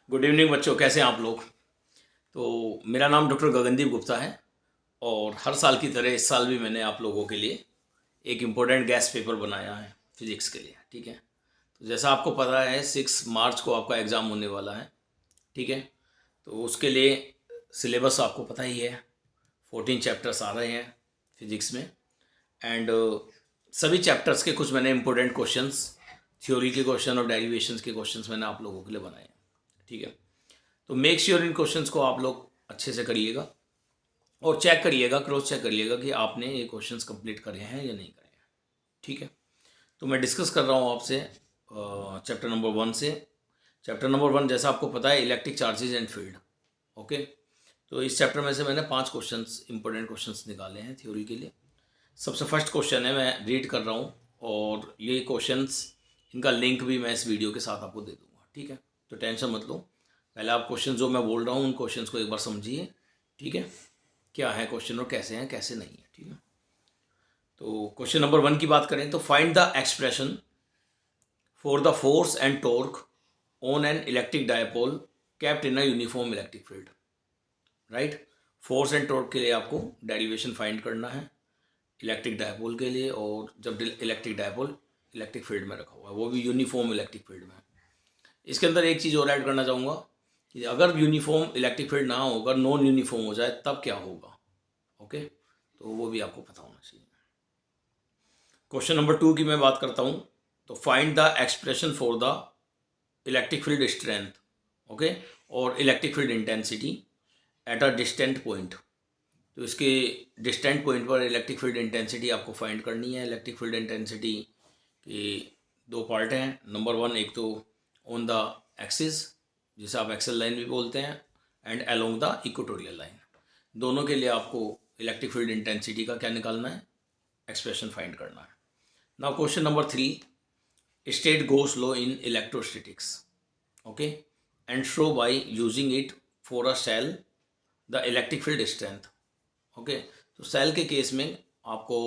Good evening बच्चों, कैसे हैं आप लोग। तो मेरा नाम डॉक्टर गगनदीप गुप्ता है और हर साल की तरह इस साल भी मैंने आप लोगों के लिए एक इम्पोर्टेंट गैस पेपर बनाया है फिजिक्स के लिए। ठीक है, तो जैसा आपको पता है 6 मार्च को आपका एग्ज़ाम होने वाला है। ठीक है, तो उसके लिए सिलेबस आपको पता ही है, 14 चैप्टर्स आ रहे हैं फिजिक्स में। एंड सभी चैप्टर्स के कुछ मैंने इम्पोर्टेंट क्वेश्चंस, थ्योरी के क्वेश्चन और डेरिवेशंस के क्वेश्चंस मैंने आप लोगों के लिए बनाए हैं। ठीक है, तो मेक श्योर इन क्वेश्चंस को आप लोग अच्छे से करिएगा और चेक करिएगा, क्रॉस चेक करिएगा कि आपने ये क्वेश्चंस कंप्लीट करे हैं या नहीं करे हैं। ठीक है, तो मैं डिस्कस कर रहा हूँ आपसे चैप्टर नंबर 1 से। चैप्टर नंबर 1 जैसा आपको पता है electric charges and field. Okay, तो इस चैप्टर में से मैंने 5 क्वेश्चंस, इंपॉर्टेंट क्वेश्चंस निकाले हैं थ्योरी के लिए। सबसे फर्स्ट क्वेश्चन है, मैं रीड कर रहा हूँ और ये क्वेश्चंस, इनका लिंक भी मैं इस वीडियो के साथ आपको दे दूँगा। ठीक है, तो टेंशन मत लो, पहले आप क्वेश्चन जो मैं बोल रहा हूँ उन क्वेश्चंस को एक बार समझिए। ठीक है, क्या है क्वेश्चन और कैसे हैं कैसे नहीं है। ठीक है, तो क्वेश्चन नंबर 1 की बात करें तो find the expression for the force and torque on an electric dipole kept in a uniform electric field. Right, force and torque के लिए आपको डेरिवेशन फाइंड करना है इलेक्ट्रिक डायपोल के लिए, और जब इलेक्ट्रिक डायपोल इलेक्ट्रिक फील्ड में रखा हुआ है, वो भी यूनिफॉर्म इलेक्ट्रिक फील्ड में। इसके अंदर एक चीज़ और ऐड करना चाहूँगा कि अगर यूनिफॉर्म इलेक्ट्रिक फील्ड ना हो, अगर नॉन यूनिफॉर्म हो जाए तब क्या होगा। ओके, तो वो भी आपको पता होना चाहिए। क्वेश्चन नंबर 2 की मैं बात करता हूँ, तो find the expression for the electric field strength, okay, और electric field intensity at a distant point. तो इसके डिस्टेंट पॉइंट पर इलेक्ट्रिक फील्ड इंटेंसिटी आपको फाइंड करनी है। इलेक्ट्रिक फील्ड इंटेंसिटी के 2 पार्ट हैं। नंबर 1, एक तो ऑन द एक्सिस, जिसे आप एक्सल लाइन भी बोलते हैं, and along the equatorial line. दोनों के लिए आपको इलेक्ट्रिक फील्ड इंटेंसिटी का क्या निकालना है, एक्सप्रेशन फाइंड करना है। Now question number 3, state Gauss law in electrostatics, okay, and show by using it for a shell the electric field strength. Okay, तो सेल के केस में आपको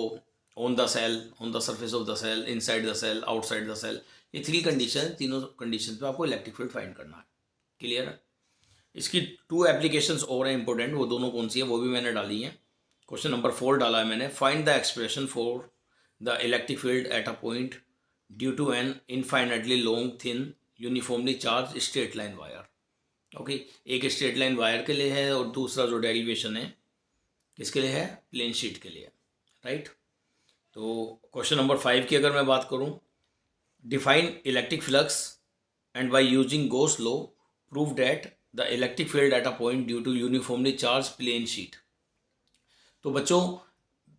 on the shell, on the surface of the shell, inside the shell, outside the shell, ये 3 condition, तीनों condition पे आपको electric field find करना है। क्लियर है। इसकी 2 एप्लीकेशंस और हैं इंपॉर्टेंट, वो दोनों कौन सी है वो भी मैंने डाली हैं। क्वेश्चन नंबर 4 डाला है मैंने, find the expression for the electric field at a point due to an infinitely long thin uniformly charge straight line wire. Okay, एक स्ट्रेट लाइन वायर के लिए है और दूसरा जो डेरिवेशन है किसके लिए है, प्लेन शीट के लिए। राइट, तो क्वेश्चन नंबर 5 की अगर मैं बात करूं, define electric flux and by using Gauss law prove that the electric field at a point due to uniformly charge plane sheet. तो बच्चों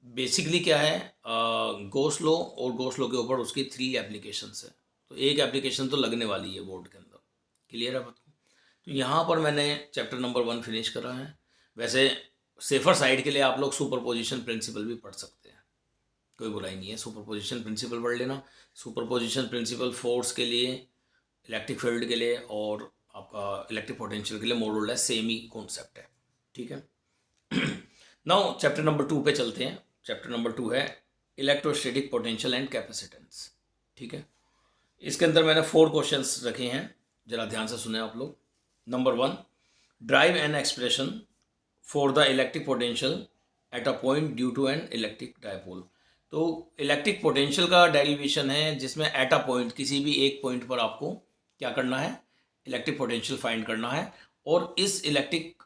बेसिकली क्या है, गोस लॉ और गोस लॉ के ऊपर उसकी 3 एप्लीकेशंस है, तो एक एप्लीकेशन तो लगने वाली है बोर्ड के अंदर। क्लियर है बात। तो यहाँ पर मैंने चैप्टर नंबर 1 फिनिश करा है। वैसे सेफर साइड के लिए आप लोग सुपरपोजिशन प्रिंसिपल भी पढ़ सकते हैं, कोई बुराई नहीं है, सुपरपोजिशन प्रिंसिपल पढ़ लेना। सुपरपोजिशन प्रिंसिपल फोर्स के लिए, इलेक्ट्रिक फील्ड के लिए और आपका इलेक्ट्रिक पोटेंशियल के लिए मोर लेस सेम ही कॉन्सेप्ट है। ठीक है, नाउ चैप्टर नंबर 2 पे चलते हैं। चैप्टर नंबर 2 है इलेक्ट्रोस्टैटिक पोटेंशियल एंड कैपेसिटेंस। ठीक है, इसके अंदर मैंने 4 क्वेश्चंस रखे हैं, जरा ध्यान से सुने आप लोग। Number 1, derive an expression for the electric potential at a point due to an electric dipole. तो इलेक्ट्रिक पोटेंशियल का डेरिवेशन है जिसमें एट अ पॉइंट, किसी भी एक पॉइंट पर आपको क्या करना है, इलेक्ट्रिक पोटेंशियल फाइंड करना है। और इस इलेक्ट्रिक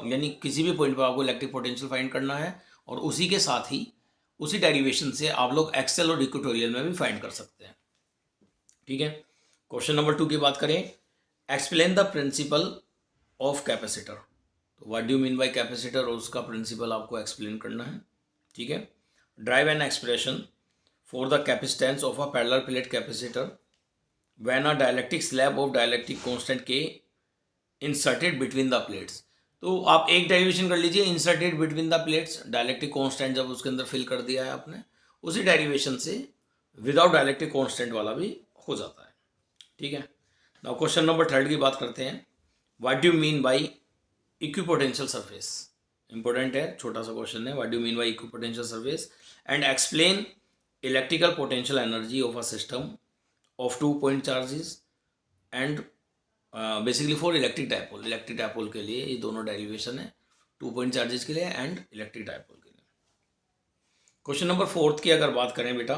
यानी किसी भी पॉइंट पर आपको इलेक्ट्रिक पोटेंशियल फाइंड करना है, और उसी के साथ ही उसी डेरिवेशन से आप लोग एक्सेल और इक्वेटोरियल में भी फाइंड कर सकते हैं। ठीक है, क्वेश्चन नंबर 2 की बात करें, explain the principle of capacitor. तो what do mean by capacitor, और उसका प्रिंसिपल आपको एक्सप्लेन करना है। ठीक है, derive an expression for the capacitance of a parallel plate capacitor when a dielectric slab of dielectric constant K inserted between the plates. तो आप एक डेरिवेशन कर लीजिए, inserted between the plates, dielectric constant जब उसके अंदर फिल कर दिया है आपने, उसी डेरिवेशन से विदाउट डाइलेक्ट्रिक कांस्टेंट वाला भी हो जाता है। ठीक है, नाउ क्वेश्चन नंबर 3 की बात करते हैं, what do mean bye equipotential surface. Important है, छोटा सा क्वेश्चन है, what do mean bye equipotential surface and explain electrical potential energy of a system of 2 point charges and basically for electric dipole के लिए ये दोनों डेरिवेशन है, 2 point charges के लिए एंड इलेक्ट्रिक डायपोल के लिए। क्वेश्चन नंबर 4 की अगर बात करें बेटा,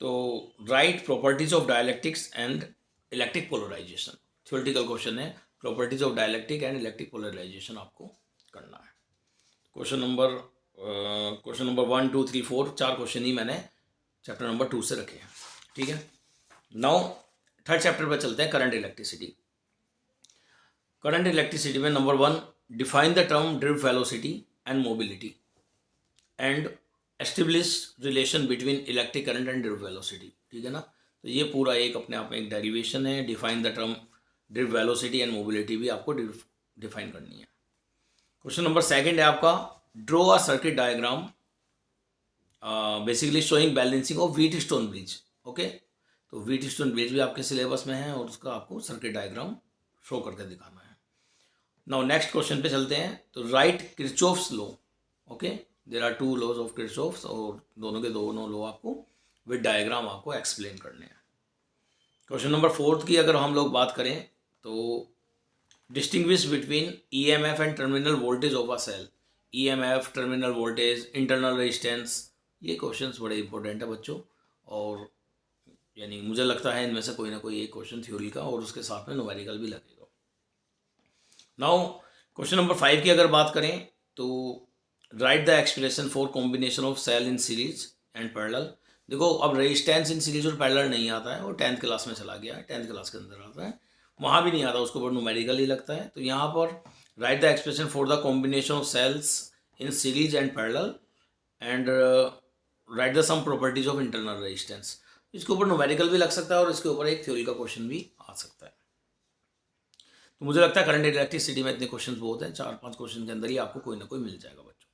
तो write properties of dielectrics and electric polarisation, theoretical question है, properties of dielectric and electric polarisation आपको करना है। क्वेश्चन नंबर 1 2 3 4 4 क्वेश्चन ही मैंने चैप्टर नंबर 2 से रखे हैं, ठीक है। नाउ थर्ड चैप्टर पर चलते हैं, करंट इलेक्ट्रिसिटी। करंट इलेक्ट्रिसिटी में number 1, define the term drift velocity and mobility and establish relation between electric current and drift velocity, ठीक है ना। तो ये पूरा एक अपने आप में एक डेरिवेशन है। Define the term drift velocity and mobility भी आपको डिफाइन करनी है। क्वेश्चन नंबर 2 है आपका, draw a circuit diagram basically showing balancing of Wheatstone bridge. Okay, तो व्हीटस्टोन ब्रिज भी आपके सिलेबस में है और उसका आपको सर्किट डायग्राम शो करके दिखाना है। नाउ नेक्स्ट क्वेश्चन पे चलते हैं, तो write Kirchhoff's law. Okay, there are 2 laws of Kirchhoff's और दोनों के दोनों लॉ आपको विद डायग्राम आपको एक्सप्लेन करने हैं। क्वेश्चन नंबर 4 की अगर हम लोग बात करें, तो distinguish between EMF and terminal voltage of a cell. EMF, terminal voltage, internal resistance, ये क्वेश्चंस बड़े इंपॉर्टेंट है बच्चों, और यानी मुझे लगता है इनमें से कोई ना कोई एक क्वेश्चन थ्योरी का और उसके साथ में न्यूमेरिकल भी लगेगा। नाउ क्वेश्चन नंबर 5 की अगर बात करें, तो write the expression for combination of cell in series and parallel. देखो, अब रेजिस्टेंस इन सीरीज और पैरेलल नहीं आता है, वो 10th क्लास में चला गया है, 10th क्लास के अंदर आता है, वहाँ भी नहीं आता, उसको ऊपर न्यूमेरिकल ही लगता है। तो यहाँ पर write the expression for the combination of cells in series and parallel and write the some properties of internal resistance. इसके ऊपर न्यूमेरिकल भी लग सकता है और इसके ऊपर एक थ्योरी का क्वेश्चन भी आ सकता है। तो मुझे लगता है करंट इलेक्ट्रिसिटी में इतने क्वेश्चन बहुत हैं, 4-5 क्वेश्चन के अंदर ही आपको कोई ना कोई मिल जाएगा बच्चों।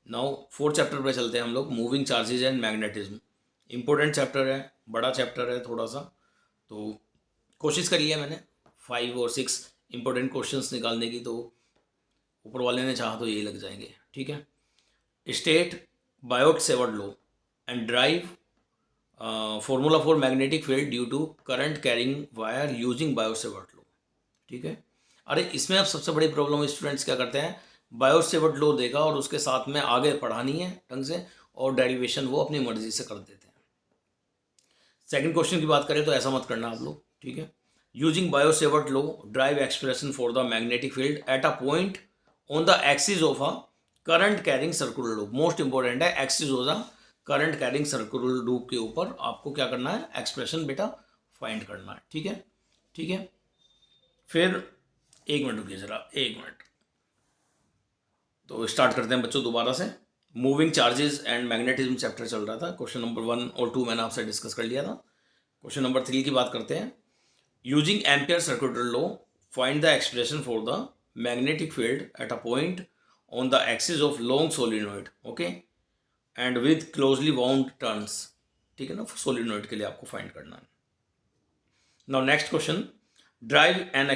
नाउ 4th चैप्टर पे चलते हैं हम लोग, moving charges and magnetism. Important chapter है, बड़ा चैप्टर है थोड़ा सा, तो कोशिश करी है मैंने 5 और 6 इंपॉर्टेंट क्वेश्चंस निकालने की, तो ऊपर वाले ने चाहा तो यही लग जाएंगे, ठीक है। State Biot Savart law and derive formula for magnetic field due to current carrying wire using Biot Savart law, ठीक है। अरे इसमें अब सबसे बड़ी प्रॉब्लम स्टूडेंट्स क्या करते हैं, बायोट-सेवर्ट लॉ देगा और उसके साथ में आगे पढ़ानी है ढंग से और डेरिवेशन वो अपनी मर्जी से कर देते हैं। सेकंड क्वेश्चन की बात करें तो ऐसा मत करना आप लोग, ठीक है। Using Biot Savart law derive expression for the magnetic field at a point on the axis of a current carrying circular loop. Most important है, axis of the current carrying circular loop के ऊपर आपको क्या करना है, एक्सप्रेशन बेटा find करना है, ठीक है, ठीक है। फिर 1 मिनट रुकिए ज़रा, 1 मिनट। तो स्टार्ट करते हैं बच्चों दोबारा से। Moving charges and magnetism chapter चल रहा था, क्वेश्चन नंबर 1 और 2 मैंने आपसे डिस्कस कर लिया था। क्वेश्चन नंबर 3 की बात करते हैं, using ampere circular law find the expression for the magnetic field at a point on the axis of long solenoid, okay, and with closely bound turns, ठीक है ना, सोलिनॉइड के लिए आपको फाइंड करना है। Now next question, derive an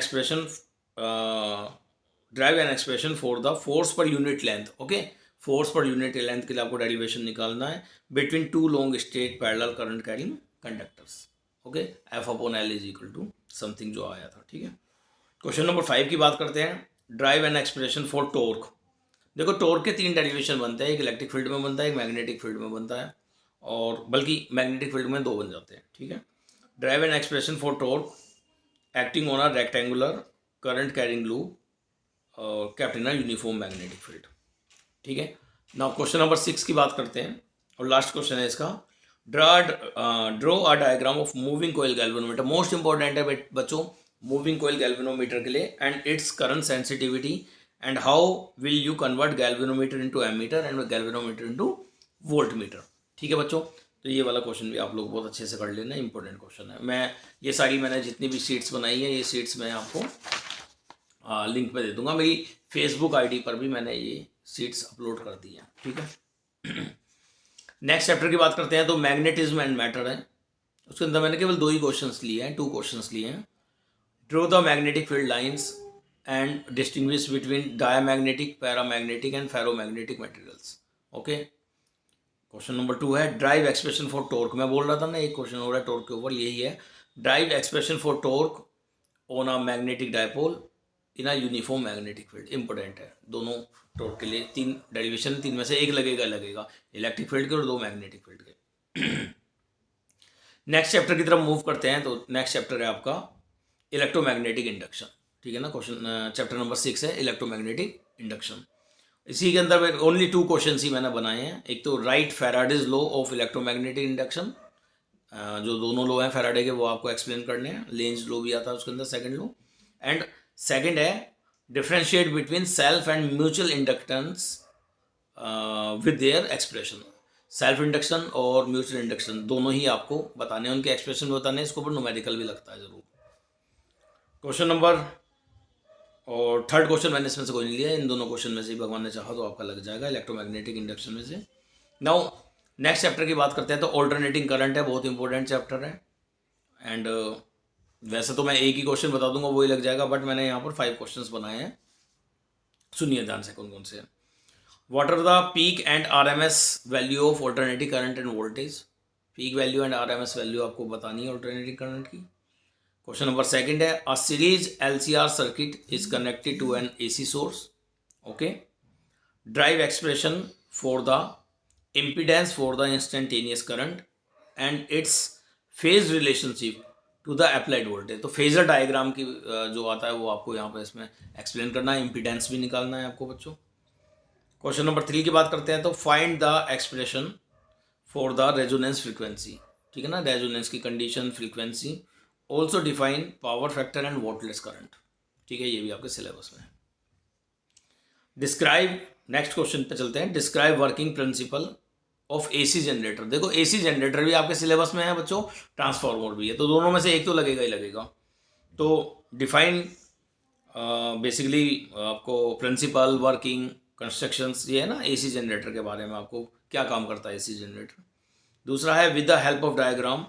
expression for the force per unit length, okay, force per unit length के लिए आपको डेरिवेशन निकालना है between 2 long straight parallel current carrying conductors, okay, F/L is equal to something जो आया था, ठीक है। क्वेश्चन नंबर 5 की बात करते हैं, drive an expression for torque. देखो, टॉर्क के 3 डेरिवेशन बनते हैं, एक इलेक्ट्रिक फील्ड में बनता है, एक मैग्नेटिक फील्ड में बनता है, और बल्कि मैग्नेटिक फील्ड में 2 बन जाते हैं, ठीक है। Derive an expression for torque acting on a rectangular current carrying loop और kept in a uniform magnetic field, ठीक है। नाउ क्वेश्चन नंबर 6 की बात करते हैं और लास्ट क्वेश्चन है इसका, draw a diagram of moving coil galvanometer. Most important है बच्चों मूविंग कोयल गैल्वेनोमीटर के लिए, and its current sensitivity and how will you convert galvanometer into ammeter and galvanometer into voltmeter, ठीक है बच्चों। तो ये वाला क्वेश्चन भी आप लोग बहुत अच्छे से कर लेना, इंपॉर्टेंट क्वेश्चन है। मैंने जितनी भी शीट्स बनाई है, ये शीट्स मैं आपको लिंक पे दे दूंगा, मेरी फेसबुक आईडी पर भी मैंने ये शीट्स अपलोड कर दी हैं, ठीक है। नेक्स्ट चैप्टर की बात करते हैं, तो मैग्नेटिज्म एंड मैटर है, उसके अंदर मैंने केवल 2 ही क्वेश्चंस लिए हैं, 2 क्वेश्चंस लिए हैं। Draw the magnetic field lines and distinguish between diamagnetic, paramagnetic and ferromagnetic materials, okay. Question number 2 है, ड्राइव एक्सप्रेशन फॉर टॉर्क। मैं बोल रहा था ना, एक क्वेश्चन हो रहा है टॉर्क के ऊपर, यही है, drive expression for torque on a magnetic dipole in a uniform magnetic field. Important है दोनों टॉर्क के लिए। 3 डेरिवेशन, 3 में से एक लगेगा इलेक्ट्रिक फील्ड के और 2 मैग्नेटिक फील्ड के। नेक्स्ट चैप्टर की तरफ मूव करते हैं। तो नेक्स्ट चैप्टर है आपका इलेक्ट्रोमैग्नेटिक इंडक्शन। ठीक है ना, क्वेश्चन चैप्टर नंबर 6 है इलेक्ट्रोमैग्नेटिक इंडक्शन। इसी के अंदर ओनली 2 क्वेश्चन ही मैंने बनाए हैं। एक तो right Faraday's law of electromagnetic induction, जो दोनों लॉ हैं फैराडे के वो आपको एक्सप्लेन करने हैं। लेंज लॉ भी आता है उसके अंदर, सेकंड लॉ। एंड सेकंड है differentiate between self and mutual inductance with their expression. Self induction और म्यूचुअल इंडक्शन दोनों ही आपको बताने हैं, उनके एक्सप्रेशन बताने हैं। इसके ऊपर न्यूमेरिकल भी लगता है ज़रूर। क्वेश्चन नंबर और थर्ड क्वेश्चन मैंने इसमें से कोई नहीं लिया। इन दोनों क्वेश्चन में से ही भगवान ने चाहा तो आपका लग जाएगा इलेक्ट्रोमैग्नेटिक इंडक्शन में से। नाउ नेक्स्ट चैप्टर की बात करते हैं। तो ऑल्टरनेटिंग करंट है, बहुत इंपॉर्टेंट चैप्टर है। एंड वैसे तो मैं एक ही क्वेश्चन बता दूंगा वही लग जाएगा, बट मैंने यहाँ पर 5 क्वेश्चंस बनाए हैं। सुनिए ध्यान से कौन कौन से हैं। What are the peak and RMS value of alternating current and voltage. Peak value and RMS value आपको बतानी है ऑल्टरनेटिंग करंट की। क्वेश्चन नंबर सेकंड है a series LCR circuit is connected to an AC source. Okay, derive expression for the impedance for the instantaneous current and its phase relationship to the applied voltage। तो phasor diagram की जो आता है वो आपको यहाँ पर इसमें एक्सप्लेन करना है, इम्पीडेंस भी निकालना है आपको बच्चों। क्वेश्चन नंबर 3 की बात करते हैं। तो find the expression for the resonance frequency. ठीक है ना, रेजोनेंस की condition, frequency. Also define power factor and wattless current. ठीक है, ये भी आपके सिलेबस में है। डिस्क्राइब, नेक्स्ट क्वेश्चन पे चलते हैं। Describe working principle of AC generator. देखो एसी जनरेटर भी आपके सिलेबस में है बच्चों, ट्रांसफार्मर भी है, तो दोनों में से एक तो लगेगा ही लगेगा। तो डिफाइन बेसिकली आपको प्रिंसिपल, वर्किंग, कंस्ट्रक्शंस, ये है ना एसी जनरेटर के बारे में, आपको क्या काम करता है एसी जनरेटर। दूसरा है with the help of diagram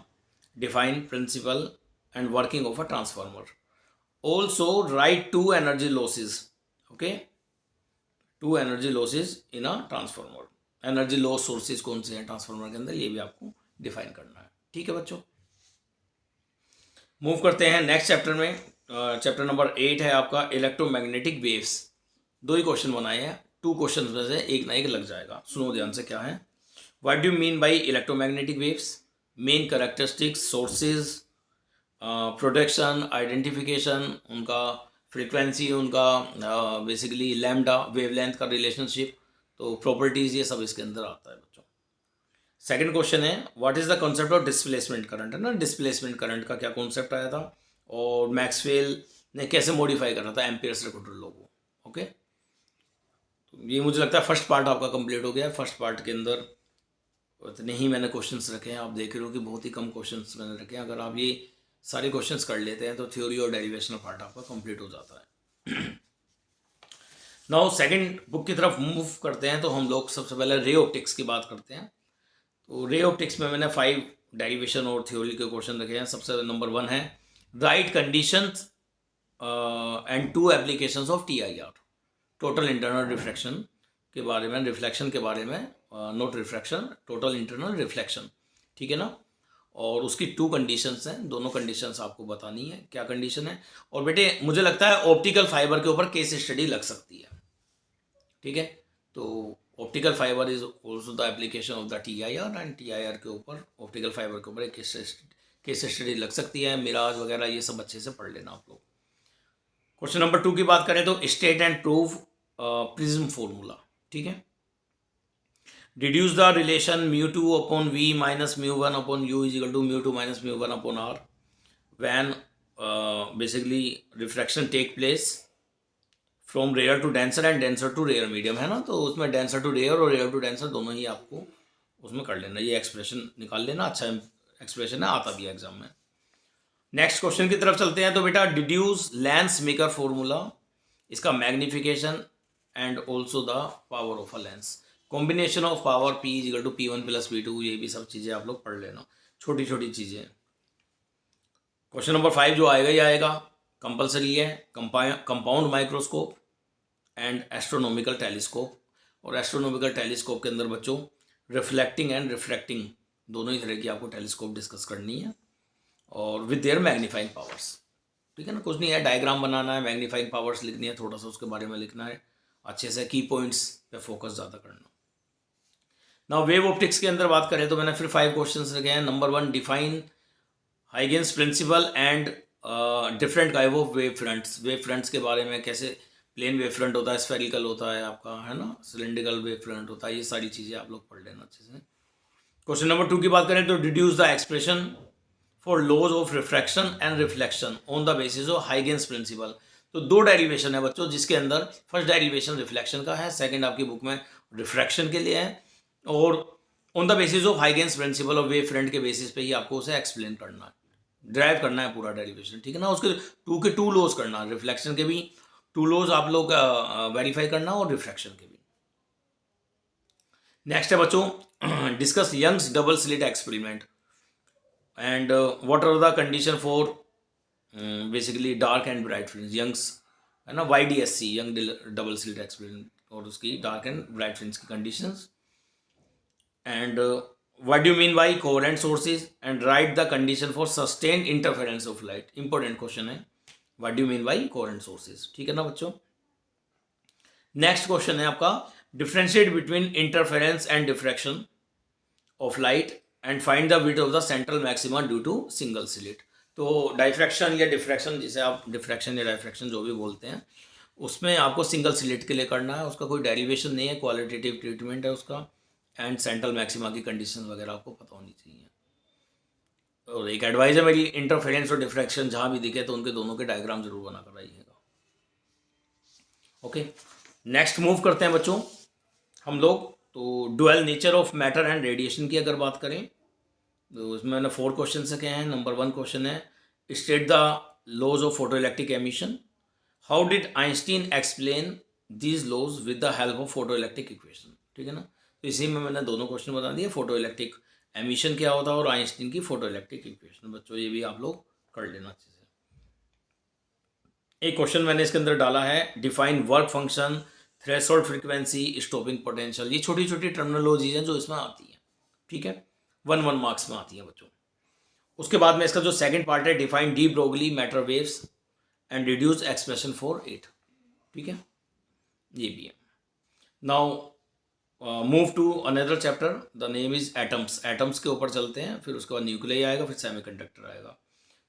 define principle and working of a transformer. Also write 2 energy losses. Okay, 2 energy losses in a transformer. Energy loss sources कौन से हैं ट्रांसफार्मर के अंदर, ये भी आपको डिफाइन करना है। ठीक है बच्चों, मूव करते हैं नेक्स्ट चैप्टर में। चैप्टर नंबर 8 है आपका इलेक्ट्रोमैग्नेटिक वेव्स। 2 ही क्वेश्चन बनाए हैं, 2 क्वेश्चन में से एक ना एक लग जाएगा। सुनो ध्यान से क्या है। What do you mean by electromagnetic waves. Main characteristics, sources, production, identification, उनका फ्रीक्वेंसी, उनका बेसिकली लैम्डा वेवलेंथ का रिलेशनशिप, तो प्रॉपर्टीज़, ये सब इसके अंदर आता है बच्चों। सेकंड क्वेश्चन है what is the concept of displacement current. है ना, डिस्प्लेसमेंट करंट का क्या कॉन्सेप्ट आया था और मैक्सवेल ने कैसे मॉडिफाई करा था एम्पियर्स सेकेंड लॉ को। ओके, तो ये मुझे लगता है फर्स्ट पार्ट आपका कंप्लीट हो गया। फर्स्ट पार्ट के अंदर इतने ही मैंने क्वेश्चंस रखे हैं, आप देख रहे हो कि बहुत ही कम क्वेश्चंस मैंने रखे हैं। अगर आप ये सारे क्वेश्चंस कर लेते हैं तो थ्योरी और डेरिवेशनल पार्ट आपका कंप्लीट हो जाता है। नाउ सेकंड बुक की तरफ मूव करते हैं। तो हम लोग सबसे पहले रे ऑप्टिक्स की बात करते हैं। तो रे ऑप्टिक्स में मैंने 5 डेरिवेशन और थ्योरी के क्वेश्चन रखे हैं। सबसे नंबर 1 है right conditions and 2 applications of TIR, total internal reflection के बारे में, रिफ्लेक्शन के बारे में, not refraction, total internal reflection. ठीक है ना, और उसकी 2 कंडीशंस हैं। दोनों कंडीशंस आपको बतानी है क्या कंडीशन है। और बेटे मुझे लगता है ऑप्टिकल फाइबर के ऊपर केस स्टडी लग सकती है। ठीक है, तो optical fibre is also the application of the TIR and TIR के ऊपर, ऑप्टिकल फाइबर के ऊपर एक केस स्टडी लग सकती है। मिराज वगैरह ये सब अच्छे से पढ़ लेना आप लोग। क्वेश्चन नंबर 2 की बात करें तो state and prove prism formula. ठीक है, deduce the relation μ2 upon V minus μ1 upon U is equal to μ2 minus μ1 upon R when basically refraction take place from rare to denser and denser to rare medium. है ना, तो उसमें denser to rare और rare to denser दोनों ही आपको उसमें कर लेना, ये एक्सप्रेशन निकाल लेना। अच्छा एक्सप्रेशन है, आता भी है एग्जाम में। नेक्स्ट क्वेश्चन की तरफ चलते हैं। तो बेटा डिड्यूस लेंस मेकर फॉर्मूला, इसका magnification and also the power of a lens, combination of power P is equal to P1 plus P2, ये भी सब चीज़ें आप लोग पढ़ लेना, छोटी छोटी चीज़ें। क्वेश्चन नंबर 5 जो आएगा ही आएगा, कंपलसरी है, compound microscope and astronomical telescope. और एस्ट्रोनॉमिकल टेलीस्कोप के अंदर बच्चों रिफ्लेक्टिंग एंड रिफ्रैक्टिंग दोनों ही तरह की आपको टेलीस्कोप डिस्कस करनी है और विद देयर मैग्नीफाइंग पावर्स। ठीक है ना, कुछ नहीं है, डायग्राम बनाना है, मैग्नीफाइंग पावर्स लिखनी है, थोड़ा सा उसके बारे में लिखना है, अच्छे से की पॉइंट्स पे फोकस ज़्यादा करना। ना वेव ऑप्टिक्स के अंदर बात करें तो मैंने फिर 5 क्वेश्चंस रखे हैं। Number 1, define Huygens principle and different type of wave fronts. Wave fronts के बारे में, कैसे प्लेन वेव फ्रंट होता है, स्फेरिकल होता है आपका, है ना, सिलेंड्रिकल वेव फ्रंट होता है, ये सारी चीज़ें आप लोग पढ़ लेना अच्छे से। क्वेश्चन नंबर 2 की बात करें तो deduce the expression for laws of refraction and reflection on the basis of Huygens principle. तो 2 डेरिवेशन है बच्चों, जिसके अंदर फर्स्ट डेरिवेशन रिफ्लेक्शन का है, सेकंड आपकी बुक में रिफ्रैक्शन के लिए है, और on the basis of Huygens principle और वेव फ्रंट के बेसिस पे ही आपको उसे एक्सप्लेन करना है, ड्राइव करना है पूरा डेरिवेशन, ठीक है ना। उसके 2 के 2 लॉज करना, रिफ्लेक्शन के भी 2 लॉज आप लोग वेरीफाई करना और रिफ्रैक्शन के भी। नेक्स्ट है बच्चों, discuss Young's double slit experiment and what are the condition for basically dark and bright fringe. Young's है ना, YDSC Young double slit experiment, और उसकी डार्क एंड ब्राइट फ्रिंज की conditions, and what do you mean by coherent sources and write the condition for sustained interference of light। important question है, what do you mean by coherent sources, ठीक है ना बच्चों। Next question है आपका, differentiate between interference and diffraction of light and find the width of the central maxima due to single slit। तो diffraction या diffraction, जिसे आप डिफ्रैक्शन या डाइफ्रैक्शन जो भी बोलते हैं, उसमें आपको सिंगल स्लिट के लिए करना है, उसका कोई डेरिवेशन नहीं है, क्वालिटेटिव ट्रीटमेंट है उसका, एंड सेंट्रल मैक्सिमा की कंडीशन वगैरह आपको पता होनी चाहिए। और एक एडवाइस है मेरी, इंटरफेरेंस और डिफ्रैक्शन जहाँ भी दिखे तो उनके दोनों के डायग्राम जरूर बना कर आइएगा। ओके, नेक्स्ट मूव करते हैं बच्चों हम लोग, तो dual nature of matter and radiation की अगर बात करें तो उसमें मैंने 4 क्वेश्चन रखे हैं। नंबर 1 क्वेश्चन है, state the laws of photo electric emission, how did Einstein explain these laws with the help of photo electric equation, ठीक है ना। तो इसी में मैंने दोनों क्वेश्चन बता दिए, फोटो इलेक्ट्रिक एमिशन क्या होता है और आइंस्टीन की फोटो इलेक्ट्रिक इक्वेशन। बच्चों ये भी आप लोग कर लेना अच्छे से। एक क्वेश्चन मैंने इसके अंदर डाला है, define work function, threshold frequency, stopping potential. ये छोटी छोटी टर्मिनोलॉजीज हैं जो इसमें आती हैं, ठीक है, 1 मार्क्स में आती हैं बच्चों। उसके बाद में इसका जो सेकंड पार्ट है, define de Broglie matter waves and reduce expression for it, ठीक है, ये भी है। Now move to another chapter, the name is atoms. Atoms के ऊपर चलते हैं, फिर उसके बाद न्यूक्लियाई आएगा, फिर सेमीकंडक्टर आएगा।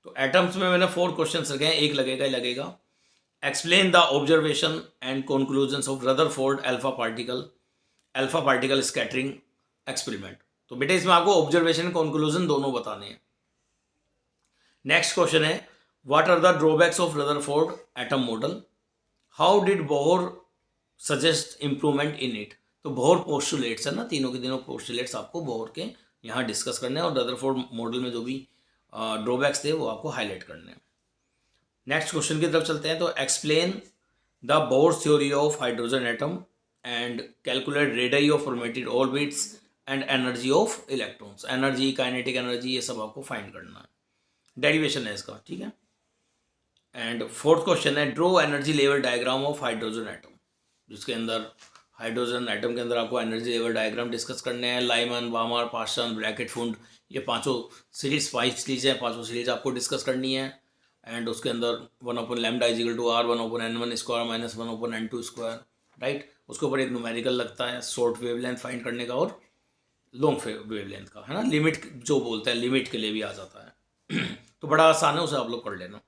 तो एटम्स में मैंने 4 क्वेश्चन रखे हैं, एक लगेगा ही लगेगा। Explain the observation and conclusions of Rutherford alpha particle scattering experiment. तो बेटे इसमें आपको ऑब्जर्वेशन कंक्लूजन दोनों बताने हैं। नेक्स्ट क्वेश्चन है, what are the drawbacks of Rutherford atom model, how did Bohr suggest improvement in it. तो बोहर पोस्टुलेट्स है ना, तीनों के तीनों पोस्टुलेट्स आपको बोहर के यहाँ डिस्कस करने हैं, और रदरफोर्ड मॉडल में जो भी ड्रॉबैक्स थे वो आपको हाईलाइट करने हैं। नेक्स्ट क्वेश्चन की तरफ चलते हैं, तो explain the Bohr theory of hydrogen atom and calculate radius of permitted orbits and energy of electrons. Energy, kinetic energy, ये सब आपको फाइंड करना है, डेरिवेशन है इसका, ठीक है। एंड 4th क्वेश्चन है, draw energy level diagram of hydrogen atom, जिसके अंदर हाइड्रोजन एटम के अंदर आपको एनर्जी लेवल डायग्राम डिस्कस करने हैं। लाइमन, बामर, पार्सन, ब्रैकेट फुंड, ये पांचों सीरीज 5 सीरीज हैं, पांचों सीरीज आपको डिस्कस करनी है। एंड उसके अंदर 1/λ equal to r 1/n1 square minus 1/n2 square, right. उसके ऊपर एक न्यूमेरिकल लगता है शॉर्ट वेवलेंथ फाइंड करने का और लॉन्ग वेवलेंथ का, है ना। लिमिट जो बोलते हैं, लिमिट के लिए भी आ जाता है तो बड़ा आसान है, उसे आप लोग कर लेना।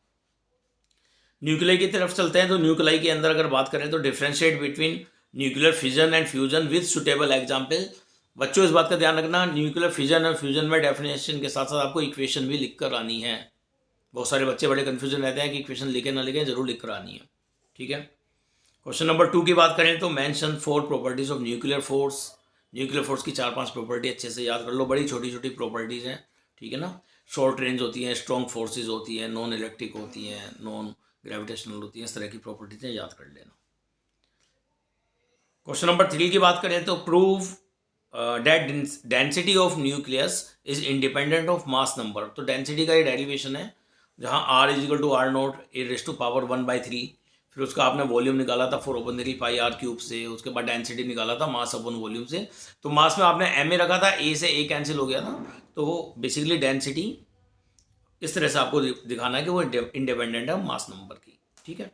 न्यूक्लियाई की तरफ चलते हैं, तो न्यूक्लियाई के अंदर अगर बात करें तो differentiate between nuclear fission and fusion with suitable example. बच्चों इस बात का ध्यान रखना, न्यूक्लियर फिजन और फ्यूजन में डेफिनेशन के साथ साथ आपको इक्वेशन भी लिख कर आनी है। बहुत सारे बच्चे बड़े कन्फ्यूजन रहते हैं कि इक्वेशन लिखे ना लिखें, जरूर लिख कर आनी है, ठीक है। क्वेश्चन नंबर 2 की बात करें तो mention 4 properties of nuclear force. Nuclear force की 4-5 प्रॉपर्टी अच्छे से याद कर लो, बड़ी छोटी छोटी प्रॉपर्टीज हैं, ठीक है ना। शॉर्ट रेंज होती हैं, स्ट्रॉन्ग फोर्सेज होती हैं, नॉन इलेक्ट्रिक होती हैं, नॉन ग्रेविटेशनल होती हैं, इस तरह की प्रॉपर्टीज हैं, याद कर लेना। क्वेश्चन नंबर 3 की बात करें तो prove that density of nucleus is independent of mass number. तो डेंसिटी का ये डेरिवेशन है, जहाँ r इजिकल टू r0 (1/3), फिर उसका आपने वॉल्यूम निकाला था 4/3πr³ से, उसके बाद डेंसिटी निकाला था मास अपन वॉल्यूम से। तो मास में आपने ma रखा था, a से a कैंसिल हो गया था, तो वो बेसिकली डेंसिटी इस तरह से आपको दिखाना है कि वो इंडिपेंडेंट है मास नंबर की, ठीक है।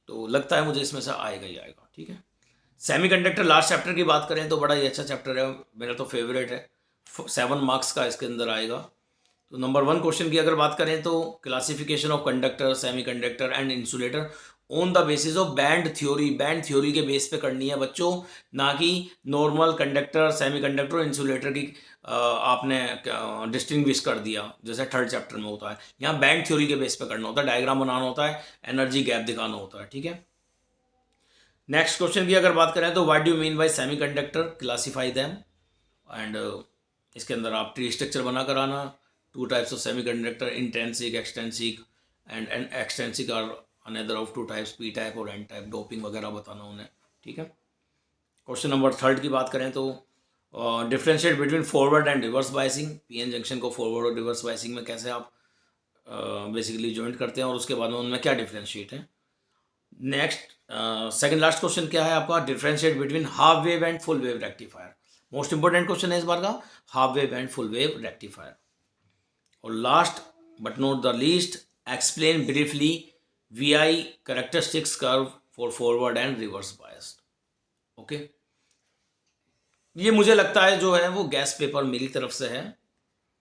तो लगता है मुझे इसमें से आएगा ही आएगा, ठीक है। सेमीकंडक्टर लास्ट चैप्टर की बात करें तो बड़ा ही अच्छा चैप्टर है, मेरा तो फेवरेट है। 7 मार्क्स का इसके अंदर आएगा। तो नंबर 1 क्वेश्चन की अगर बात करें तो classification of conductor, semiconductor and insulator on the basis of band theory. Band theory के बेस पे करनी है बच्चों, ना कि नॉर्मल कंडक्टर, सेमीकंडक्टर और इंसुलेटर की आपने डिस्टिंग्विश कर दिया जैसे 3rd चैप्टर में होता है। यहाँ बैंड थ्योरी के बेस पे करना होता है, डायग्राम बनाना होता है, एनर्जी गैप दिखाना होता है, ठीक है। नेक्स्ट क्वेश्चन की अगर बात करें तो what do mean by semiconductor, classify them. And इसके अंदर आप ट्री स्ट्रक्चर बना कर आना। 2 types of semiconductor, intrinsic, extrinsic and extrinsic are another of 2 types, P type और एन टाइप। डोपिंग वगैरह बताना उन्हें, ठीक है। क्वेश्चन नंबर 3 की बात करें तो differentiate between forward and reverse biasing. PN junction को फॉरवर्ड और रिवर्स बायसिंग में कैसे आप बेसिकली जॉइंट करते हैं और उसके बाद में उनमें क्या डिफ्रेंशिएट है। नेक्स्ट सेकंड लास्ट क्वेश्चन क्या है आपका, differentiate between half wave and full wave rectifier. Most important question है इस बार का, half wave and full wave rectifier. और last but not the least, explain briefly VI characteristics curve for forward and reverse biased. Okay, ये मुझे लगता है जो है वो गैस पेपर मेरी तरफ से है,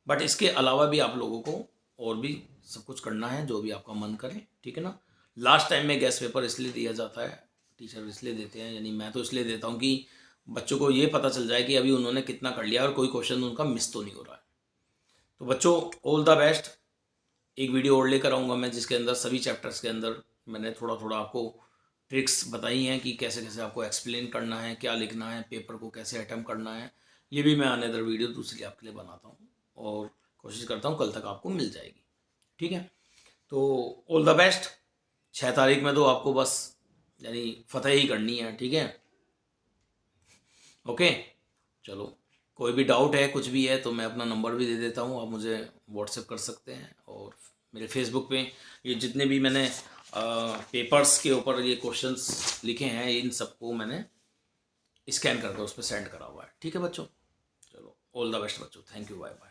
बट इसके अलावा भी आप लोगों को और भी सब कुछ करना है जो भी आपका मन करे, ठीक है ना। लास्ट टाइम में गैस पेपर इसलिए दिया जाता है, टीचर इसलिए देते हैं, यानी मैं तो इसलिए देता हूँ कि बच्चों को ये पता चल जाए कि अभी उन्होंने कितना कर लिया और कोई क्वेश्चन उनका मिस तो नहीं हो रहा है। तो बच्चों ऑल द बेस्ट। एक वीडियो और लेकर आऊँगा मैं जिसके अंदर सभी चैप्टर्स के अंदर मैंने थोड़ा थोड़ा आपको ट्रिक्स बताई हैं कि कैसे कैसे आपको एक्सप्लेन करना है, क्या लिखना है, पेपर को कैसे अटैम्प्ट करना है। ये भी मैं अनदर वीडियो दूसरी आपके लिए बनाता हूँ और कोशिश करता हूँ कल तक आपको मिल जाएगी, ठीक है। तो ऑल द बेस्ट। 6 तारीख में तो आपको बस यानी फतह ही करनी है, ठीक है। ओके, चलो कोई भी डाउट है कुछ भी है तो मैं अपना नंबर भी दे देता हूँ, आप मुझे व्हाट्सएप कर सकते हैं। और मेरे फेसबुक पे ये जितने भी मैंने पेपर्स के ऊपर ये क्वेश्चंस लिखे हैं इन सबको मैंने स्कैन करके उस पर सेंड करा हुआ है, ठीक है बच्चों। चलो ऑल द बेस्ट बच्चों, थैंक यू, बाय बाय।